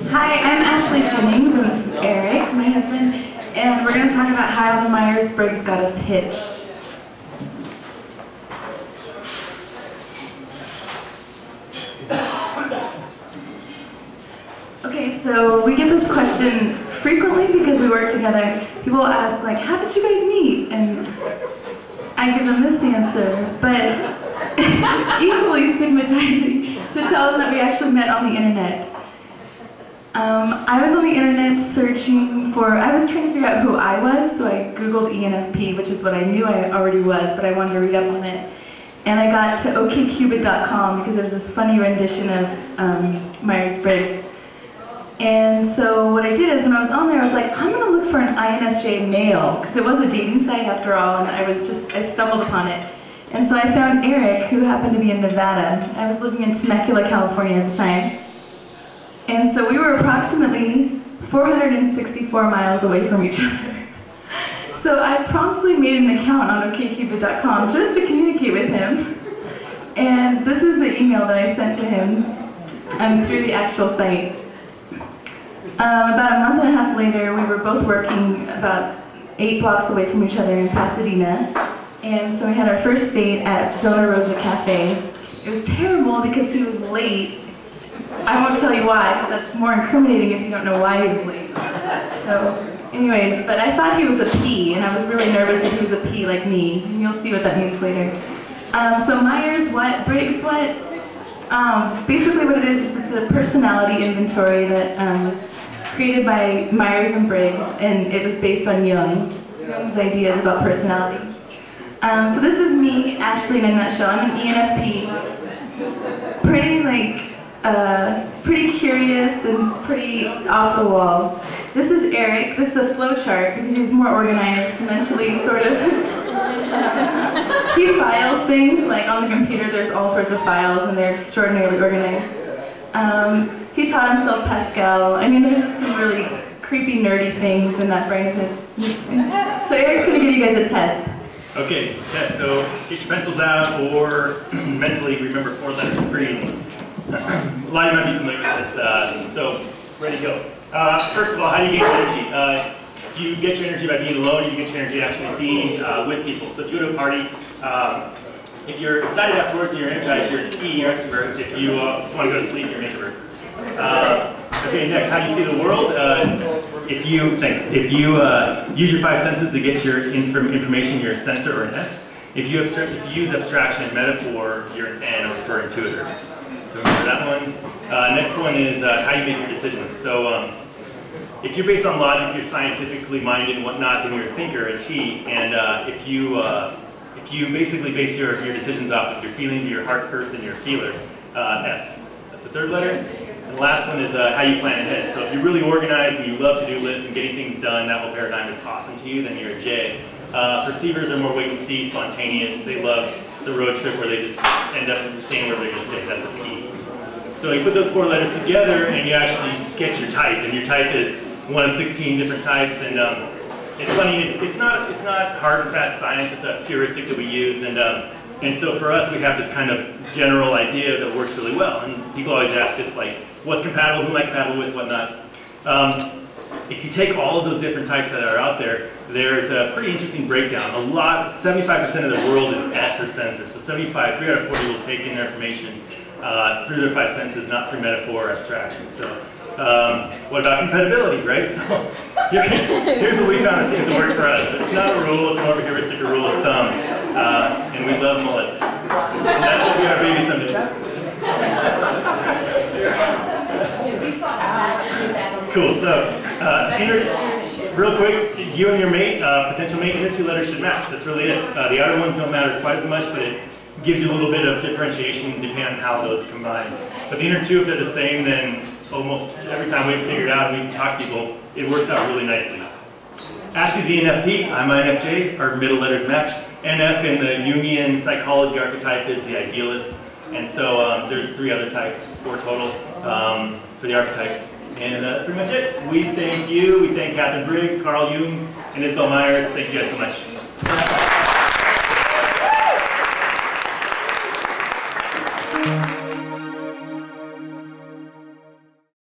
Hi, I'm Ashley Jennings, and this is Eric, my husband, and we're going to talk about how the Meyers Briggs got us hitched. Okay, so we get this question frequently because we work together. People ask, like, how did you guys meet? And I give them this answer, but it's equally stigmatizing to tell them that we actually met on the internet. I was on the internet searching for, I was trying to figure out who I was, so I Googled ENFP, which is what I knew I already was, but I wanted to read up on it. And I got to okcupid.com because there was this funny rendition of Meyers Briggs. And so what I did is when I was on there, I was like, I'm going to look for an INFJ male, because it was a dating site after all, and I stumbled upon it. And so I found Eric, who happened to be in Nevada. I was living in Temecula, California at the time. And so we were approximately 464 miles away from each other. So I promptly made an account on okcupid.com just to communicate with him. And this is the email that I sent to him through the actual site. About a month and a half later, we were both working about 8 blocks away from each other in Pasadena. And so we had our first date at Zona Rosa Cafe. It was terrible because he was late. I won't tell you why, because that's more incriminating if you don't know why he was late. So, anyways, but I thought he was a P, and I was really nervous that he was a P like me. And you'll see what that means later. So Meyers what? Briggs what? Basically what it is it's a personality inventory that was created by Meyers and Briggs, and it was based on Jung's ideas about personality. So this is me, Ashley, in a nutshell. I'm an ENFP. Pretty curious and pretty off the wall. This is Eric. This is a flow chart because he's more organized mentally, sort of. He files things, like on the computer there's all sorts of files and they're extraordinarily organized. He taught himself Pascal. I mean, there's just some really creepy, nerdy things in that brain of his. So Eric's gonna give you guys a test. Okay, test. So get your pencils out or mentally remember 4 letters. It's pretty easy. A lot of you might be familiar with this, so ready to go. First of all, how do you get energy? Do you get your energy by being alone, or do you get your energy actually being with people? So if you go to a party, if you're excited afterwards and you're energized, you're E, you're extrovert. If you just want to go to sleep, you're an introvert. Okay, next, how do you see the world? If you use your 5 senses to get your information, you're a sensor or an S. If you use abstraction and metaphor, you're an N or for intuitor. So remember that one. Next one is how you make your decisions. So if you're based on logic, you're scientifically minded and whatnot, then you're a thinker, a T. And if you basically base your decisions off of your feelings, your heart first, and your feeler, F. That's the 3rd letter. And the last one is how you plan ahead. So if you're really organized and you love to do lists and getting things done, that whole paradigm is awesome to you, then you're a J. Perceivers are more wait and see, spontaneous. They love the road trip where they just end up staying where they're going to stay. That's a P. So you put those 4 letters together and you actually get your type. And your type is one of 16 different types. And it's funny, it's not hard and fast science. It's a heuristic that we use. And so for us, we have this kind of general idea that works really well. And people always ask us, like, what's compatible, who am I compatible with, whatnot. If you take all of those different types that are out there, there's a pretty interesting breakdown. 75% of the world is S or sensor. So 3 out of 40 will take in their information through their 5 senses, not through metaphor or abstraction. So what about compatibility, right? So here's what we found that seems to work for us. It's not a rule, it's more of a heuristic, a rule of thumb. And we love mullets. And that's what we are baby someday. Cool, so real quick, you and your mate, potential mate, inner 2 letters should match. That's really it. The outer ones don't matter quite as much, but it gives you a little bit of differentiation depending on how those combine. But the inner 2, if they're the same, then almost every time we've figured out and we've talked to people, it works out really nicely. Ashley's ENFP, I'm INFJ, our middle letters match. NF in the Jungian psychology archetype is the idealist. And so there's 3 other types, 4 total, for the archetypes. And that's pretty much it. We thank you, we thank Catherine Briggs, Carl Jung, and Isabel Meyers. Thank you guys so much.